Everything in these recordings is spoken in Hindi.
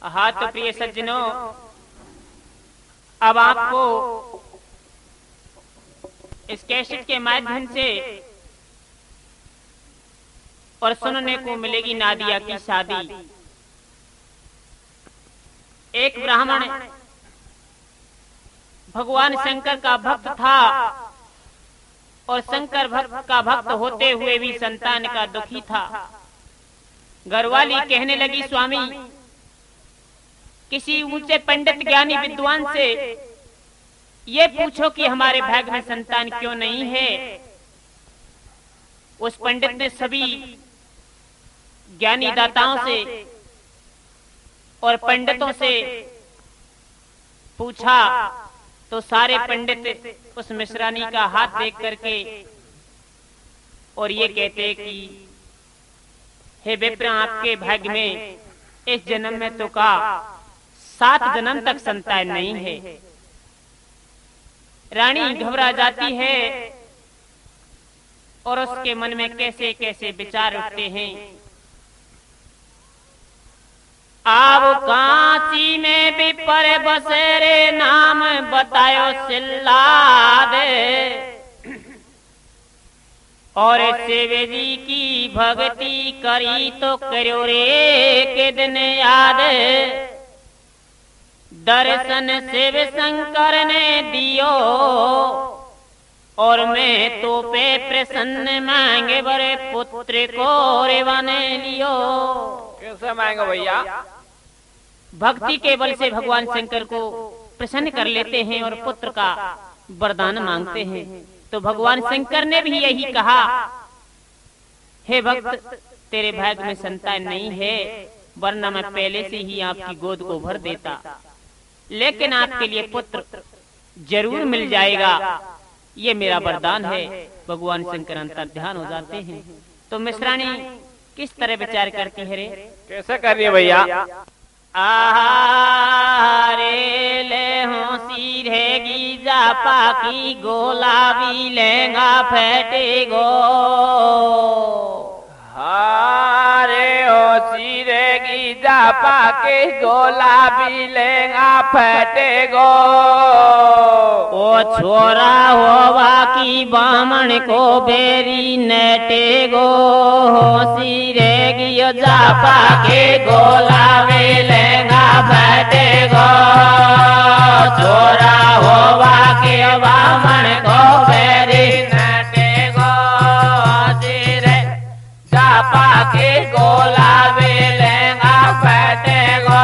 हाँ तो प्रिय सज्जनों, अब आपको इस कैसेट के माध्यम से और सुनने को मिलेगी नादिया की शादी। एक ब्राह्मण भगवान शंकर का भक्त था और शंकर भक्त का भक्त होते हुए भी संतान का दुखी था। घरवाली कहने लगी, स्वामी किसी ऊंचे पंडित ज्ञानी विद्वान से ये पूछो कि हमारे भाग्य में संतान क्यों नहीं है। उस पंडित ने सभी ज्ञानी दाताओं से और पंडितों से पूछा तो सारे पंडित उस मिश्रानी का हाथ देख करके और ये कहते कि हे विप्र, आपके भाग्य में इस जन्म में तो का 7 जन्म तक संतान नहीं है। रानी घबरा जाती है और उसके मन में कैसे कैसे विचार उठते हैं। आप कांची में भी पर बसेरे नाम बतायो सिल्लाद, और शिव जी की भक्ति करी तो करो रे के दिन याद। दर्शन शिव शंकर ने दियो और मैं तो पे प्रसन्न मांगे बड़े पुत्र को रेवन लियो। कैसे मांगे भैया? भक्ति के बल से भगवान शंकर को प्रसन्न कर लेते हैं और पुत्र का वरदान मांगते हैं। तो भगवान शंकर ने भी यही कहा, हे भक्त, तेरे भाग्य में संतान नहीं है, वरना मैं पहले से ही आपकी गोद को भर देता, लेकिन आपके लिए पुत्र जरूर मिल जाएगा, ये मेरा वरदान है। भगवान शंकर अंतर्ध्यान हो जाते हैं। तो मिश्रानी किस तरह विचार करती है रे? कैसे कर रही है भैया? आहारे ले होसी रहेगी जापा की गोलाबी लहंगा फटेगो। हारे होसी रहेगी जापा के गोलाबी लहंगा फटेगो। ओ छोरा होवा की बामण को बेरी नटेगो। होसी रहेगी जापा के गोलाबी लहंगा फटेगो। छोरा होवा के बामण को बेरी नटेगो। होसी रे जापा के गोलाबी लहंगा फटेगो।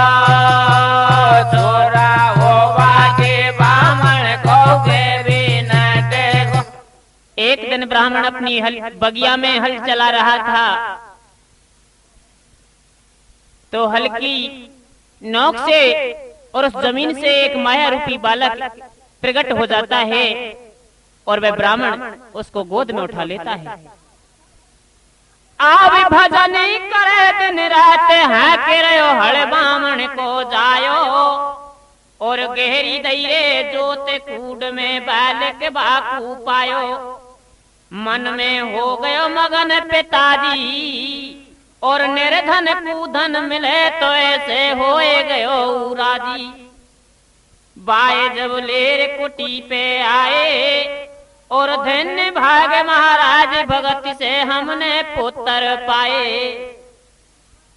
छोरा होवा के बामण को बेरी नटेगो। एक दिन ब्राह्मण अपनी बगिया में हल चला रहा था, तो हल की नोक से और उस जमीन से एक माया रूपी बालक प्रकट हो जाता है और वह ब्राह्मण उसको गोद में उठा लेता है। आप भजन करे दिन रात हाँके रहो, हल बामण को जायो और गहरी दईरे जोते कूड में बालक बाकू पायो। मन में हो गयो मगन पिताजी और निर्धन कूधन मिले तो ऐसे होए गयो राजी। बाए जब लेर कुटी पे आए और धन्य भाग महाराज भगत से हमने पुत्र पाए।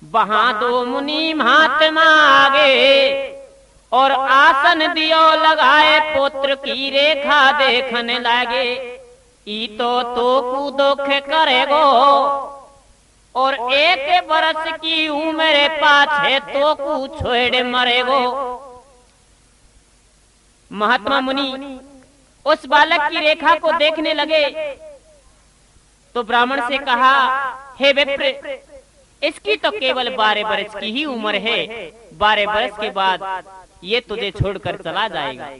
वहां 2 मुनि महात्मा आगे और आसन दियो लगाए, पुत्र की रेखा देखने लगे। ई तो कू दुख करेगो और 1 बरस की उम्र पाछे तो कू छोड़ मरेगो। महात्मा मुनि उस बालक की रेखा को देखने लगे तो ब्राह्मण से कहा, हे विप्र, इसकी तो केवल 12 बरस की ही उम्र है। 12 बरस के बाद ये तुझे छोड़कर चला जाएगा।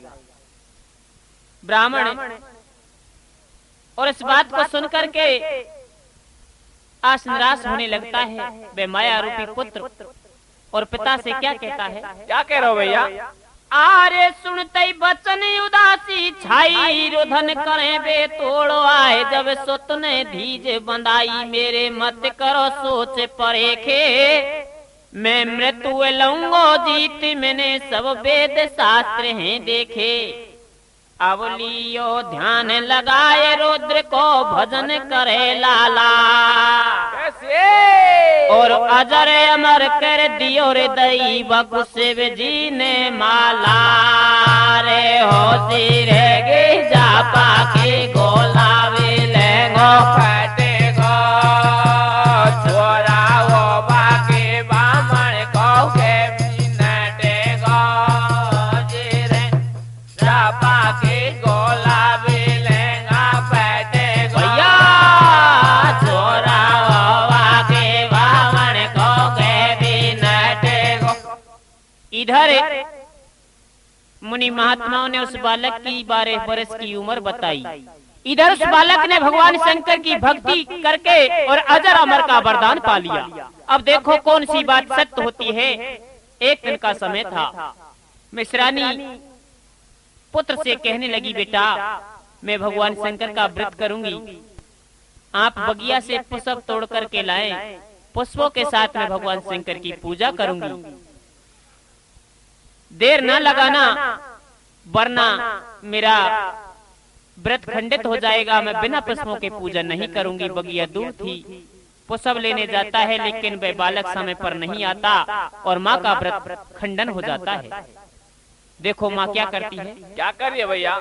ब्राह्मण और इस बात को सुनकर के आस निराश होने लगता है। वे माया रूपी पुत्र और पिता से क्या कहता है? क्या कह रहे हो भैया? आरे सुनते बचन उदासी छाई, रुधन करे बे तोड़ो आए। जब सुत ने धीज बंधाई, मेरे मत करो सोच परेखे। मैं मृत्यु लऊंगो जीत, मैंने सब वेद शास्त्र हैं देखे। अब लियो ध्यान लगाए रुद्र को भजन करे लाला। कैसे? और अजर अमर कर दियो रे दैव शिव जी ने माला। रे हो सिरे गे जापा के गोलावे लेंगो फटेगो छोरा वो बाके बामण को के मिनटेगो जिरे जापा के गोलावे लेंगा फटेगो। भैया छोरा बाबा के बामण को के मिनटेगो। इधर मुनि महात्माओं ने उस बालक की 12 वर्ष की उम्र बताई। इधर उस बालक ने भगवान शंकर की भक्ति करके और अजर अमर का वरदान पा लिया। अब देखो कौन सी बात सत्य होती है। एक दिन का समय था। मिश्रानी पुत्र से कहने लगी, बेटा मैं भगवान शंकर का व्रत करूंगी, आप बगिया से पुष्प तोड़ करके लाएं, पुष्पों के साथ में भगवान शंकर की पूजा करूंगी। देर न लगाना वरना मेरा व्रत खंडित हो जाएगा। मैं बिना पुष्पों के पूजा नहीं करूंगी। बगिया दूर थी, पुष्प लेने जाता है लेकिन वह बालक समय पर नहीं आता और माँ का व्रत खंडन हो जाता है। देखो माँ क्या करती है। क्या कर रही है भैया?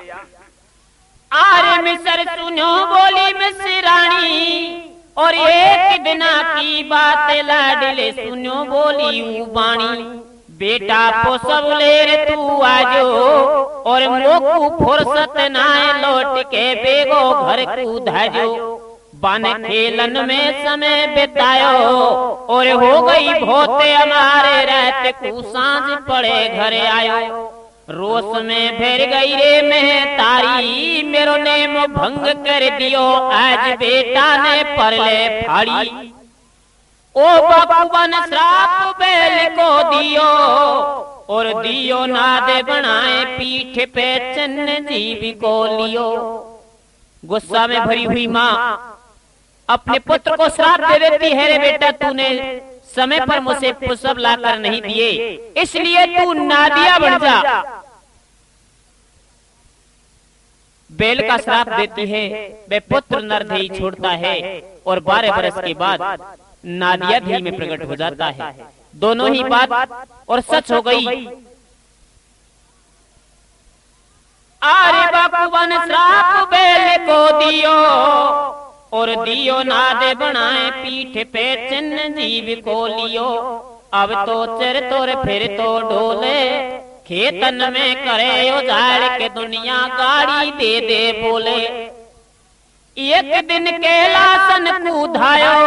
आरे मिसर सुनो बोली मिसरानी, और एक दिना की बात लाडले सुनो बोली उबाणी। बेटा पुष्प ले रे तू आजो, और मोकू फुर्सत ना लौट के बेगो घर कू धाजो। बन खेलन में समय बितायो, और हो गई भोते हमारे रात को सांझ पड़े घर आयो। रोस में भेर गई रे मैं तारी, मेरो नेम भंग कर दियो आज बेटा ने परले फाड़ी। ओ भगवान श्राप बैल को दियो, और दियो नादे बनाए पीठ पे चन्न जीव को लियो। गुस्सा में भरी हुई माँ अपने पुत्र को श्राप दे देती है, रे बेटा तूने समय पर मुझे पुष्प लाकर नहीं दिए, इसलिए तू नादिया बन जा। बैल का श्राप देती है, वह पुत्र नरदेही छोड़ता है और 12 वर्ष के बाद नादिया देही में प्रकट हो जाता है। दोनों ही बात और सच हो गई। आरे भगवान श्राप बैल को दियो, और दियो नादे बनाए पीठ पे चिन्ह जीव को लियो। अब तो चर तोर फिर तो डोले, खेतन में करे उजाड़ के दुनिया गाड़ी दे दे बोले। एक दिन कैलासन कूदायो,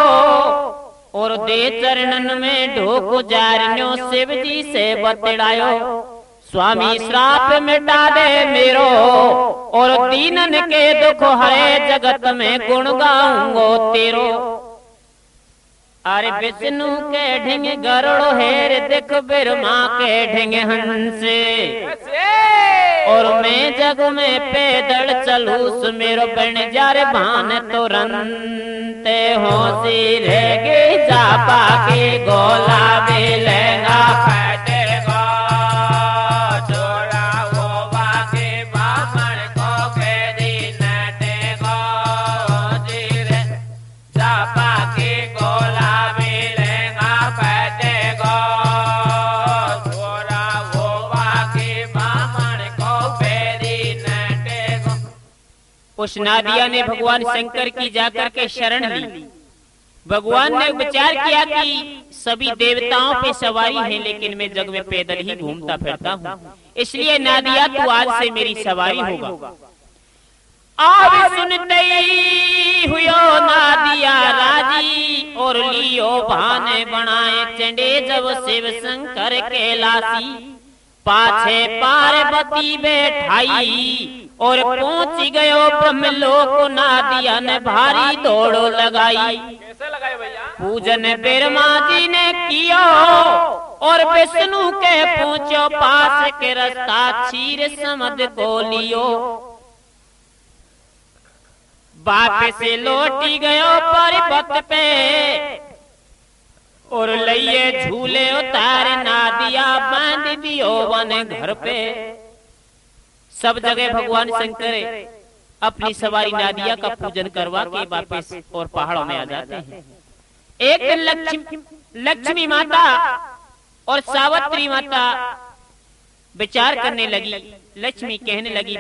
और दे चरणन में ढोक जारन्यो शिव जी से बतड़ायो। स्वामी श्राप मिटा दे मेरो, और दीनन के दुख हरे जगत में गुण गाऊंगो तेरो। अरे विष्णु के ढिंग गरुड़ हेर दिख बिरमा के ढिंग हंसे, और मैं जग में पैदल चलूस मेरो बन जार भान तुरंते होशी रहेगे जापा के गोला बेलेगा फटे गो छोरा वो बाके बामण को के दिन टेगो जीरे जापा के गोला बेलेगा फटे गो छोरा वो बाके बामण को के दिन टेगो। उस नादिया ने भगवान शंकर की जाकर के शरण ली। भगवान ने विचार किया कि सभी देवताओं पे सवारी है, लेकिन मैं जग में पैदल ही घूमता फिरता हूँ, इसलिए नादिया तू आज से मेरी सवारी होगा। अब सुनते ही हुयो नादिया राजी, और लियो बहाने बनाए चंडे जब शिव शंकर कैलासी। पाछे पार्वती बैठाई, और पहुंच गयो ब्रह्मलोक नादिया ने भारी दौड़ लगाई। कैसे लगाए भैया? पूजन बिरमा जी ने कियो, और विष्णु के पहुंचो पास के रास्ता क्षीर समझ को लियो। वापस लौटी गयो पर्वत पे, और लइये झूले उतार नादिया बांध दियो वन घर पे। सब जगह भगवान शंकर अपनी सवारी नादिया का पूजन करवा के वापस और पहाड़ों में आ जाते हैं। एक दिन लक्ष्मी माता और सावित्री माता विचार करने लगी। लक्ष्मी कहने लगी,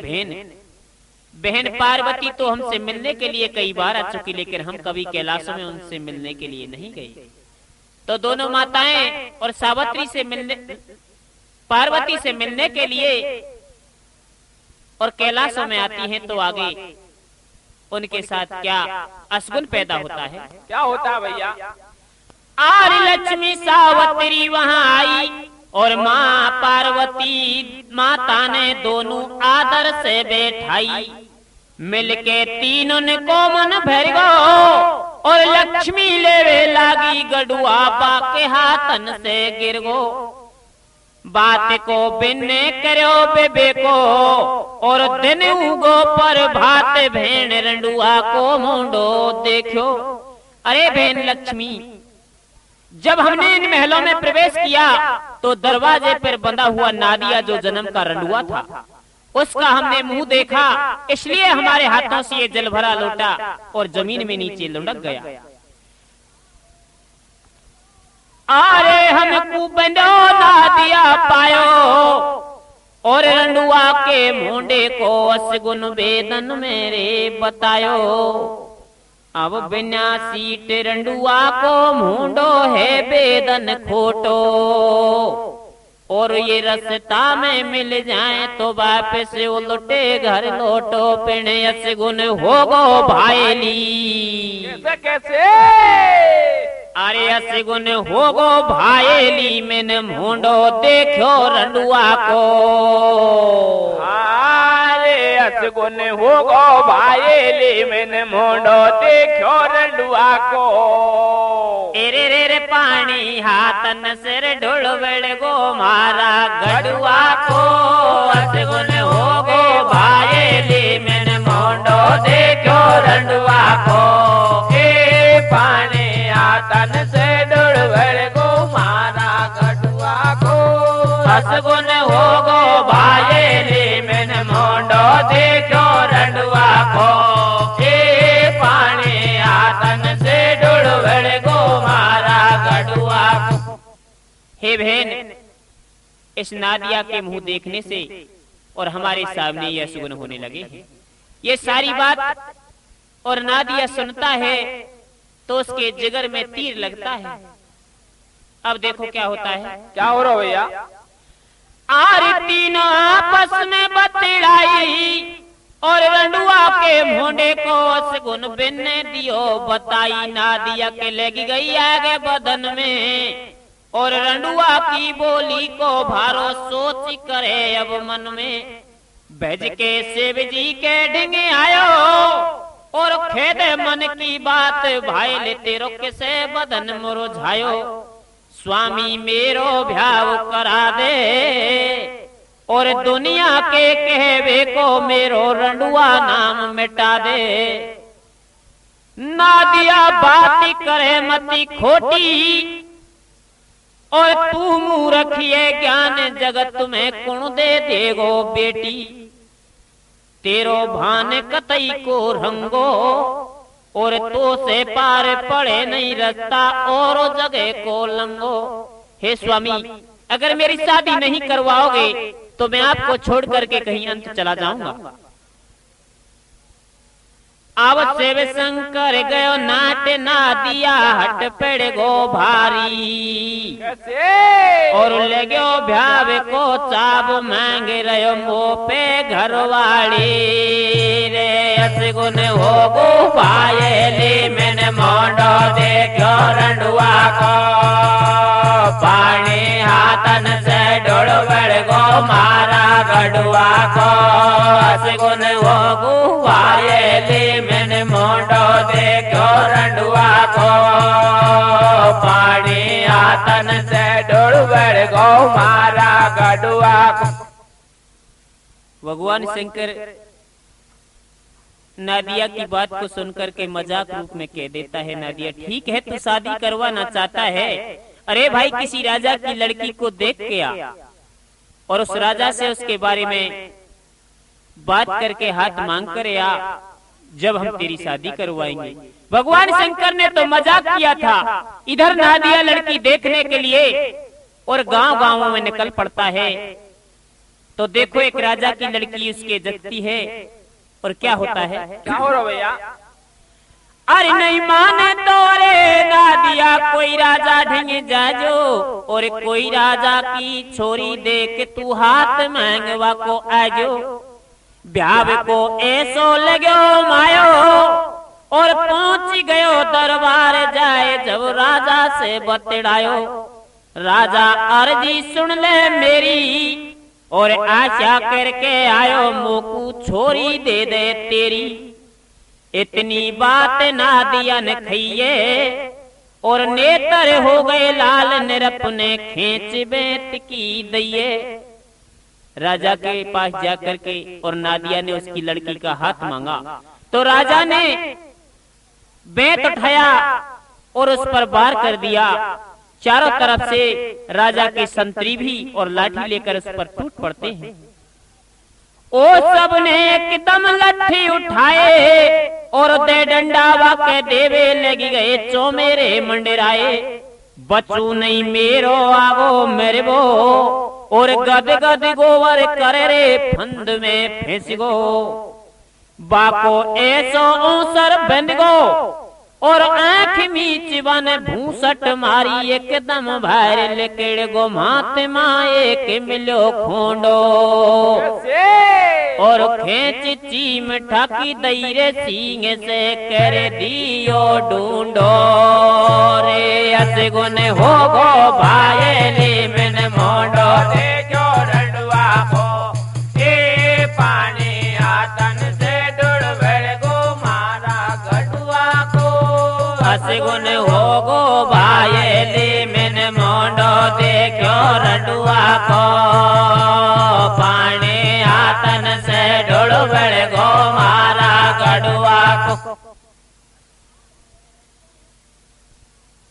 बहन पार्वती तो हमसे मिलने के लिए कई बार आ चुकी, लेकिन हम कभी कैलाश में उनसे मिलने के लिए नहीं गई। तो दोनों माताएं और सावित्री से मिलने, पार्वती से मिलने के लिए और कैलाश में आती हैं, तो आगे उनके साथ क्या असगुन पैदा होता है? क्या होता है भैया? आर लक्ष्मी सावित्री वहां आई और माँ पार्वती माता ने दोनों आदर से बैठाई। मिलके तीनों ने को मन भर गो और लक्ष्मी लेवे लागी गडुआ बाके हाथन से गिर गो। बात को बिन्ने करो बेबे को और दिन उगो पर भात भेन रंडुआ को मुंडो देखो। अरे बहन लक्ष्मी, जब हमने इन महलों में प्रवेश किया तो दरवाजे पर बंधा हुआ नादिया जो जन्म का रंडुआ था, उसका हमने मुंह देखा, इसलिए हमारे हाथों से ये जल भरा लोटा और जमीन में नीचे लुढ़क गया। अरे हमको बंदो नादिया पायो और रंडुआ के मुंडे को असगुन वेदन मेरे बतायो। अब बिना सीट रंडुआ को मुंडो है वेदन खोटो और ये रास्ता में मिल जाए तो वापस उलटे घर लौटो। पिणे असगुन होगो भाईली। कैसे कैसे? अरे असगुन होगो भाईली मैंने मुंडो देखो रंडुआ को। अरे असगुन होगो भाईली मैंने मुंडो देखो रंडुआ को। एरे रे रे पानी हाथन सिर ढोल बड़ गो मारा गडुआ को। असगुन होगो भाईली मैंने मुंडो देखो रंडुआ को। ए पानी हाथन से ढोल बड़ गो मारा गडुआ को। असगुन होगो भाईली मैंने मुंडो देखो रंडुआ को। ए पानी हाथन से ढोल बड़ गो मारा गडुआ को। हे बहन, इस नादिया के मुंह देखने से और हमारे सामने ये असगुन होने लगे। ये सारी बात और नादिया सुनता है तो उसके जिगर में तीर लगता है। अब देखो क्या होता है। क्या हो रहा भैया? आर तीनों आपस में बतड़ाई और रंडुआ के मुंडे को असगुन बिन्ने दियो बताई। नादिया के लगी गई आगे बदन में और रंडुआ की बोली को भारो सोच करे अब मन में। भज के शिव जी के ढंगे आयो और खेद मन की बात भाई ले तेरो किसे बदन मुरझायो। स्वामी मेरो भ्याव करा दे और दुनिया के कहवे को मेरो रंडुआ नाम मिटा दे। नादिया बात करे मती खोटी और तू मुंह रखिए ज्ञान जगत में कुण दे देगो बेटी। तेरो भान कतई को रंगो और तो से पार पड़े नहीं रास्ता और जगह को लंगो। हे स्वामी, अगर मेरी शादी नहीं करवाओगे तो मैं आपको छोड़ करके कहीं अंत चला जाऊंगा। आवत से शंकर गयो नाट नादिया हट पड़ गो भारी। कैसे? और ले गयो भ्याव को चाब मांग रहो मो पे घरवाली रे। असगुन होगो भाईली मैंने मोंडो देखो रंडुआ को। पानी हाथन से ढोल बड़ गो मारा गडुआ को। असगुन होगो भाईली मैंने मोंडो देखो रंडुआ को। पानी हाथन से ढोल बड़ गो मारा गडुआ को। भगवान शंकर नादिया की बात को सुनकर के मजाक रूप में कह देता है, नादिया ठीक है तू शादी करवाना चाहता है, अरे भाई किसी राजा की लड़की को देख के आ और उस राजा से उसके बारे में बात करके हाथ मांग कर आ, जब हम तेरी शादी करवाएंगे। भगवान शंकर ने तो मजाक किया था। इधर नादिया लड़की देखने के लिए और गांव गांवों में निकल पड़ता है। तो देखो एक राजा की लड़की उसके जगती है और क्या होता है, क्या हो रहा भैया? अरे नहीं माने तो रे नादिया कोई राजा ढंग जाजो और कोई राजा की छोरी देख तू हाथ मांगवा को आजो। ब्याह को ऐसो लगो मायो और पहुंच गयो दरबार जाए जब राजा से बतड़ायो। राजा अर्जी सुन ले मेरी और आशा करके आयो मोकू छोरी दे दे तेरी। इतनी बात नादिया ने खइये और नेत्र हो गए लाल निरप ने खींच बेत की दइये। राजा के पास जाकर के और नादिया ने उसकी लड़की का हाथ मांगा तो राजा ने बेत उठाया और उस पर वार कर दिया। चारों तरफ से राजा के संतरी भी और लाठी लेकर उस पर टूट पड़ते हैं। ओ सब ने एकदम लाठी उठाए और दे डंडा वाके देवे लगी गए चौमेरे मंडराए। बचू नहीं मेरो आवो मेरे वो और गद गद गोवर करे रे फंद में फंस गो। बाको ऐसो ऊसर बंद गो और आंख मीच बन भूसट मारी एकदम भार लेकेड़ गो मात माए के मिलो खोंडो और खेच चीम ठाकी दईरे सींग से कर दियो ढूंढो रे। अस गुने हो गो भायली मन मोंडो देखो रंडवा को ए पानी आतन से डुड़ भड़ गो मारा गढ़वा को। अस गुन हो गो भायली मन मोंडो देखो रंडवा को पानी आतन से डुड़ भड़ गो मारा गढ़वा को।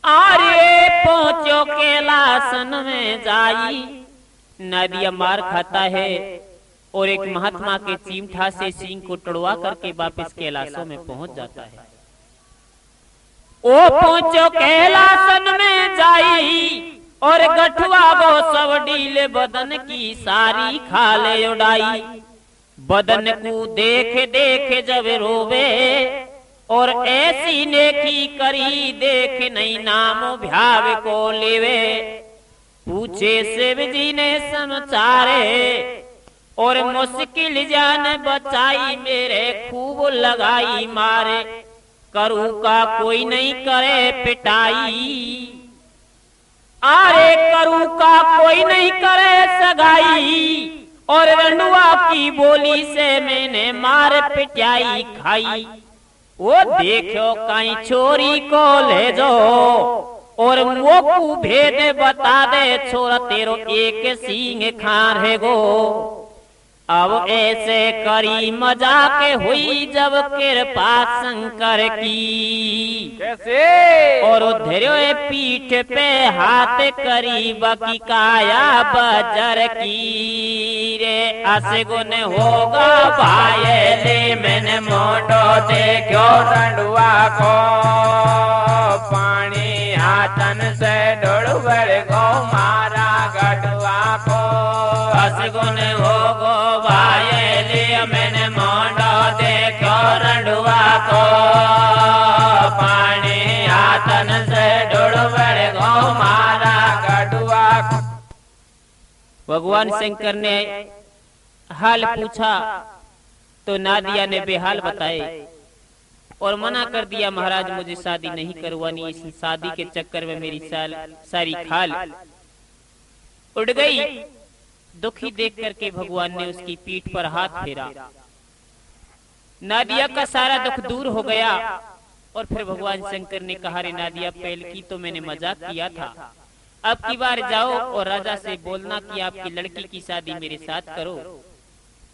आरे पहुंचो कैलासन में जाई। नादिया मार खाता है और एक महात्मा के चिमठा से सींग को तोड़वा करके वापस कैलाशों में पहुंच जाता है। ओ पहुंचो कैलासन में जाई और गठवा गो सब डीले बदन की सारी खाले उड़ाई। बदन को देख देख जब रोवे और ऐसी नेकी करी देख नहीं नाम भ्याव को लेवे। पूछे शिव जी ने समाचारे और मुश्किल जान बचाई मेरे खूब लगाई मारे। करू का कोई नहीं करे पिटाई। आरे करू का कोई नहीं करे सगाई और रंडुआ की बोली से मैंने मार पिटाई खाई। वो देखो कहीं छोरी को ले जाओ और मोकू भेद बता दे छोरा तेरो एक सींग खार है गो। अब ऐसे करी मजाक हुई जब कृपा शंकर की। कैसे? और धैर्य पीठ पे हाथ करी बकी काया बजर की रे। असगुन होगा भायले मैंने मोटो देखो रंडवा को पानी हाथन से डोड़ भर गो मारा गढ़वा को। असगुन होगो भायले मैंने मोटो देखो रंडवा को पानी हाथन से डोड़ भर गो मारा गढ़वा को। भगवान शंकर ने हाल पूछा तो नादिया ने बेहाल बताए और मना कर दिया, महाराज मुझे शादी नहीं करवानी। इस शादी के चक्कर में मेरी सारी खाल उड़ गई। दुखी देख करके भगवान ने उसकी पीठ पर हाथ फेरा। नादिया का सारा दुख दूर हो गया और फिर भगवान शंकर ने कहा, रे नादिया पहले की तो मैंने मजाक किया था, अब की बार जाओ और राजा से बोलना कि आपकी लड़की की शादी मेरे साथ करो।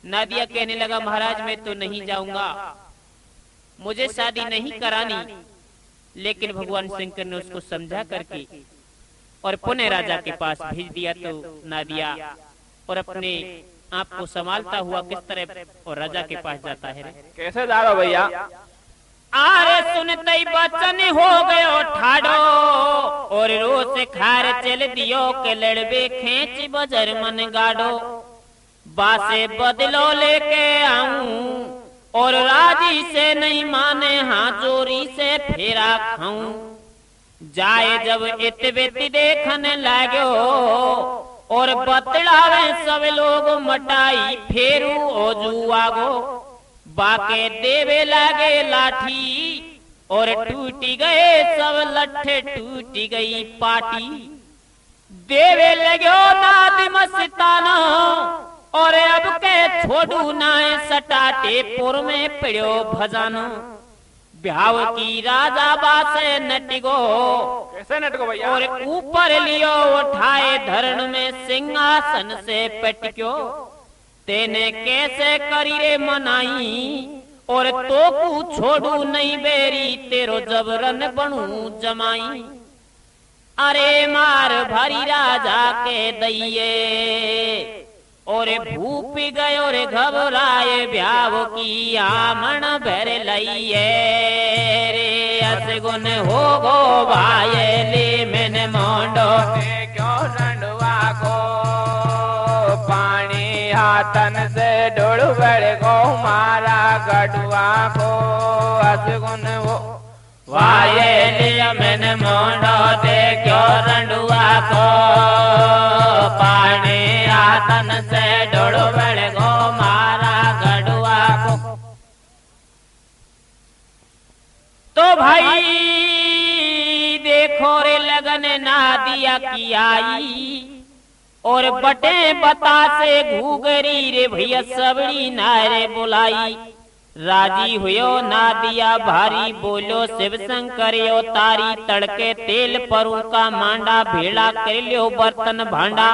नादिया कहने लगा, महाराज मैं तो नहीं जाऊंगा, मुझे शादी नहीं करानी। लेकिन भगवान शंकर ने उसको समझा करके और पुनः राजा के पास भेज दिया। तो नादिया और अपने आप को संभालता हुआ किस तरह और राजा के पास जाता है। कैसे जा रहा भैया? आरे सुनते ही बचन हो गयो ठाडो और रोस खार चल दियो के लड़बे खेच बजर मन गाड़ो। बासे बदलो लेके आऊं और राजी से नहीं माने हाँ जोरी से फेरा खाऊं। जाए जब इत बेती देखने लागो और बतलावे सब लोग मटाई फेरू ओजू आगो। बाके देवे लागे लाठी और टूटी गए सब लट्ठे टूटी गई पाटी। देवे लगो नाद मस्ताना और अब के छोड़ू नाए सटाटे पुर में पड़ो भजानो। ब्याव की राजा बासे नटगो कैसे नटगो भैया? और ऊपर लियो उठाए धरण में सिंहासन से पटक्यो। तेने कैसे करी रे मनाई और तो कू छोड़ू नहीं बेरी तेरो जबरन बनू जमाई। अरे मार भरी राजा के दैये और भूप गयो रे घबराए ब्याव की आमन भर लइए रे। असगुन हो गो भाई ले मैंने मोंडो क्यों रंडवा को पानी हाथन से डोल बड़ गो मारा गडुआ को। असगुन वो वाये लिया मैंने मोंडो दे क्यों रंडुआ को पानी हाथन से डोल बड़ गो मारा गडुआ को। तो भाई देखो रे लगन नादिया की आई और बटे बतासे घूगरी रे भैया सबड़ी नारे बुलाई। राजी हुयो नादिया भारी बोलो शिव शंकर यो तारी। तड़के तेल परू का मांडा भेड़ा कर लियो बर्तन भांडा।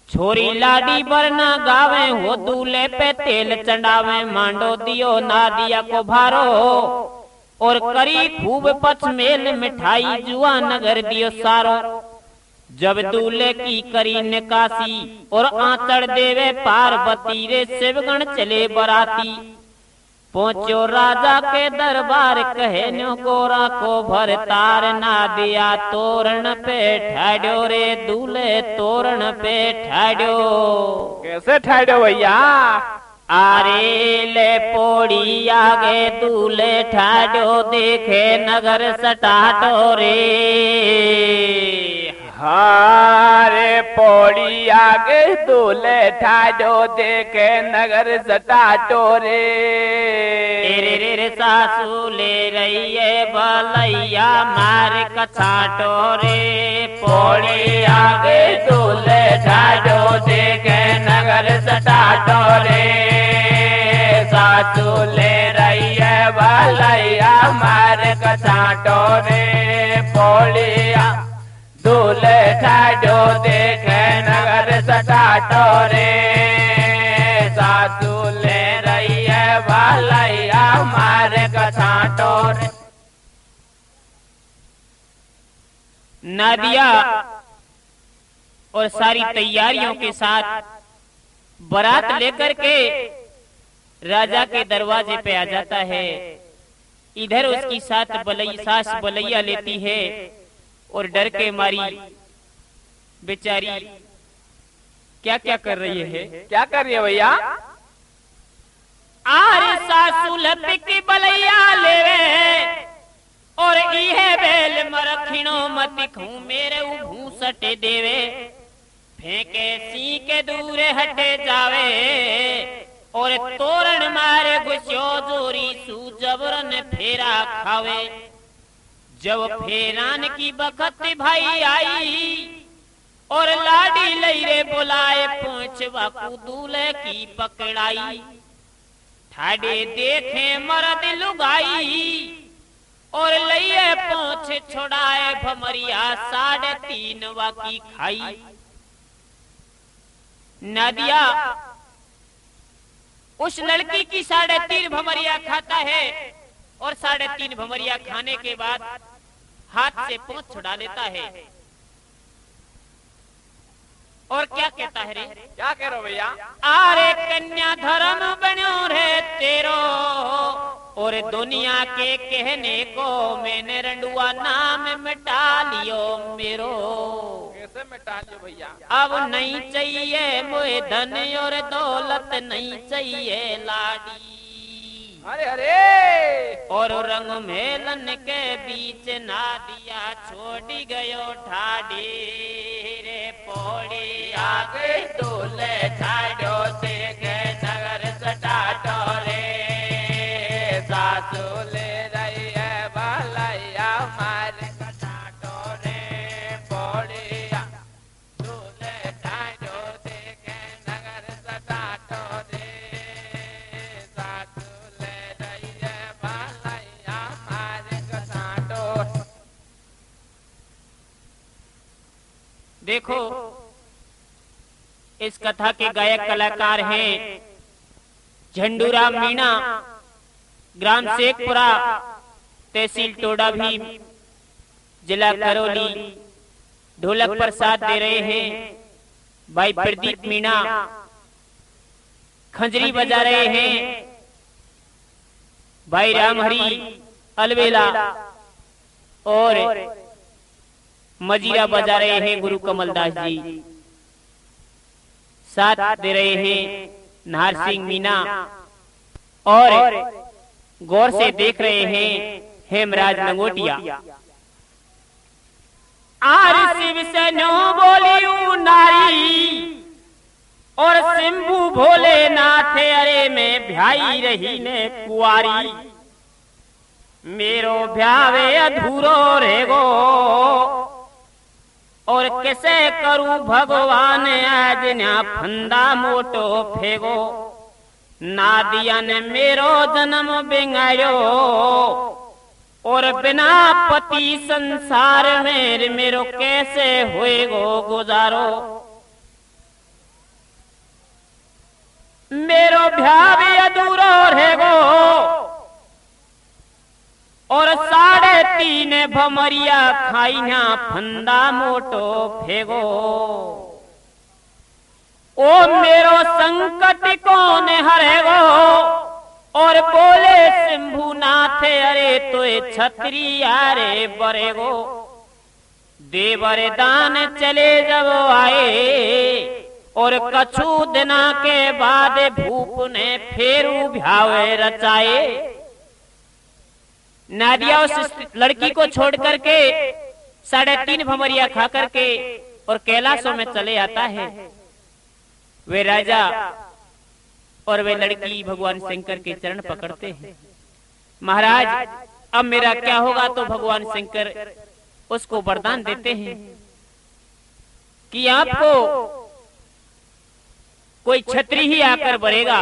छोरी लाडी बरना गावे हो दूल्हे पे तेल चढ़ावे। मांडो दियो नादिया को भारो और करी खूब पचमेल मिठाई जुआ नगर दियो सारो। जब दूल्हे की करी निकासी और आंचड़ देवे पार्वती रे शिवगण चले बराती। पहुंचो राजा के दरबार कहे न्यो गोरा को भर तार। नादिया तोरण पे ठाड्यो रे दूल्हे तोरण पे ठाड्यो। कैसे ठाड्यो भैया? आरे ले पोड़ी आगे दूल्हे ठाड्यो देखे नगर सटाटो रे। हारे पौड़ी आगे दूल्हे ठाडो देखे नगर सटाटो रे। रे रे सासू ले रही है बलैया मार कछाटो रे। पौड़ी आगे दूल्हे ठाडो देखे नगर सटाटो रे। सासू ले रही है बलैया मार कछाटो रे। पौड़ी दूल्हे ठाडो देखे नगर सटाटो रे। सासू ले रही है भलैया मारे कछाटो रे। नादिया और सारी तैयारियों के साथ बारात लेकर के राजा के दरवाजे पे आ जाता है। इधर उसकी सास बलैया लेती है और डर के मारी बेचारी क्या क्या कर रही है। क्या कर रही है भैया? आरे सासू लपिकी बलैया लेवे और इहे बेल मरखिणो मत खू मेरे उभू सटे देवे। फेंके सी के दूरे हटे जावे और तोरण मारे घुस्यो जोरी सू जबरन फेरा खावे। जब फेरान की बखत भाई आई और लाडी लईरे बुलाए पूछ बाकू दूल्हे की पकड़ाई। ठाडे देखे मर्द लुगाई और लइए पूछ छोड़ाए भमरिया 3.5 वाकी खाई। नादिया उस लड़की की 3.5 भमरिया खाता है और 3.5 भमरिया खाने के बाद हाथ से पोंछ छुड़ा लेता है और क्या कहता है रे? क्या कह रहे हो भैया? आरे कन्या धर्म बनो रे तेरो और दुनिया के कहने को मैंने रंडुआ नाम मिटा लियो मेरो। कैसे मिटा लियो भैया? अब नहीं चाहिए मोए धन और दौलत, नहीं चाहिए लाडी। अरे अरे और रंग मेलन के बीच ना दिया छोड़ी गयो ठाडी रे पोड़ी आगे दूल्हे छाड़ो देखे नगर सटाटो रे सासू ले रही है भलैया मारे कटाटो रे पोड़िया दूल्हे छाड़ो देखे नगर सटाटो रे सासू ले रही है भलैया मारे कटाटो। देखो इस कथा के गायक कलाकार हैं झंडूराम मीणा, ग्राम शेखपुरा, तहसील टोडा भीम, जिला करौली। ढोलक पर साथ दे रहे हैं भाई प्रदीप मीणा, खंजरी बजा रहे हैं भाई रामहरी अलवेला और मजीरा बजा रहे हैं गुरु कमलदास जी। साथ दे रहे हैं नाहर सिंह मीना और गौर से देख रहे हैं हेमराज लंगोटिया। आर शिव से नो बोलियू नारी और शंभू भोलेनाथ अरे में भ्याई रही ने कुआरी, मेरो भ्यावे अधूरो रहेगो और कैसे करूं भगवान आज ना फंदा मोटो फेगो, ना दिया ने मेरो जन्म बिंगायो और बिना पति संसार में मेरो कैसे होएगो गुजारो, मेरो भ्यावे अधूरो रहेगो और 3.5 भमरिया खाइना फंदा मोटो फेगो। ओ मेरो संकट कौन हरेगो और बोले शंभुनाथ अरे तोए छत्री आरे बरेगो, दे वरदान चले जब आए और कछु दिना के बाद भूप ने फेरू भ्यावे रचाए। नादिया उस लड़की को छोड़ करके 3.5 भमरिया खा करके और कैलाशों में चले आता है। वे राजा और वे लड़की भगवान शंकर के चरण पकड़ते हैं। महाराज अब मेरा क्या होगा? तो भगवान शंकर उसको वरदान देते हैं कि आपको कोई छत्री ही आकर बरेगा,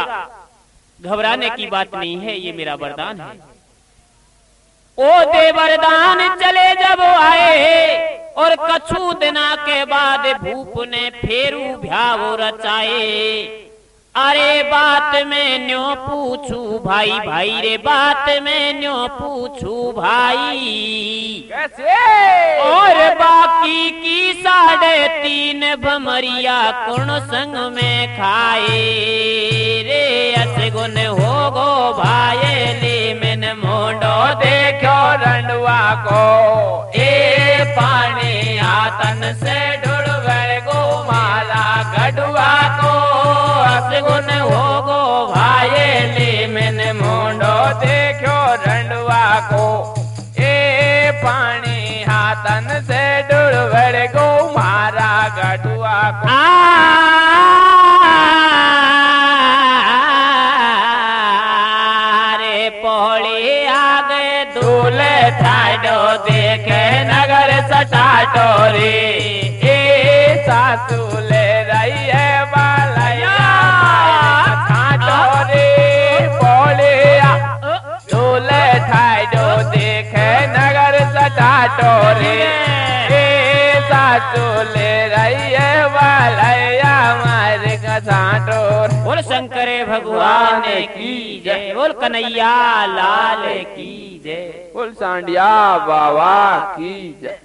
घबराने की बात नहीं है, ये मेरा वरदान है। ओ दे वरदान चले जब आए और कछु दिना के बाद भूप ने फेरू भ्याव रचाए। अरे बात में न्यो पूछू भाई, भाई रे बात में न्यो पूछू भाई कैसे? और बाकी की 3.5 भमरिया कौन संग में खाए रे, असगुन हो गो भाई ले मैंने मोडो देखो रंडुआ को ए पानी आतन से ढुड़वे गो माला गडुआ को, असगुन हो गो भाई ले मैंने मोडो देखो रंडुआ को ए पानी आतन से ढुड़वे गो मारा गडुआ को। ठाडो देखे नगर सटाटो रे ए सासू ले रही है बालया ठाडो रे बोलिया दूल्हे ठाडो देखे नगर सटाटो रे ए सासू ले रही है बालया मार सांटोर। बोल शंकर भगवान की जय, बोल कन्हैया लाल की जय, बोल सांडिया बाबा की जय।